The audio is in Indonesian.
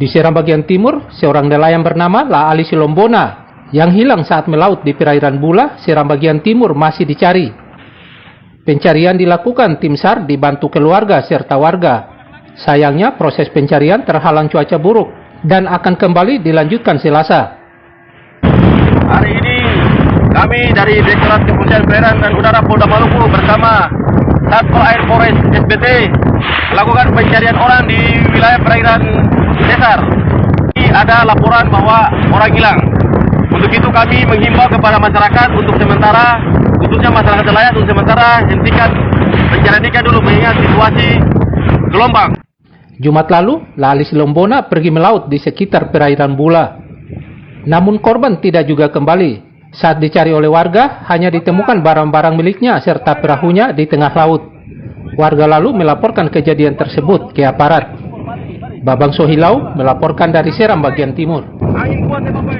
Di Seram bagian timur, seorang nelayan bernama Laali Silombona yang hilang saat melaut di perairan Bula, Seram bagian timur masih dicari. Pencarian dilakukan tim SAR dibantu keluarga serta warga. Sayangnya proses pencarian terhalang cuaca buruk dan akan kembali dilanjutkan Selasa. Hari ini kami dari Direktorat Kepolisian Perairan dan Udara Polda Maluku bersama Satpol Air Polres SBT melakukan pencarian orang di wilayah perairan Desar. Ini ada laporan bahwa orang hilang. Untuk itu kami menghimbau kepada masyarakat untuk sementara, khususnya masyarakat nelayan untuk sementara hentikan pencarian ikan dulu mengingat situasi gelombang. Jumat lalu, Laali Silombona pergi melaut di sekitar perairan Bula. Namun korban tidak juga kembali. Saat dicari oleh warga, hanya ditemukan barang-barang miliknya serta perahunya di tengah laut. Warga lalu melaporkan kejadian tersebut ke aparat. Babang Sohilau melaporkan dari Seram bagian timur. Angin kuat ya, Bapak.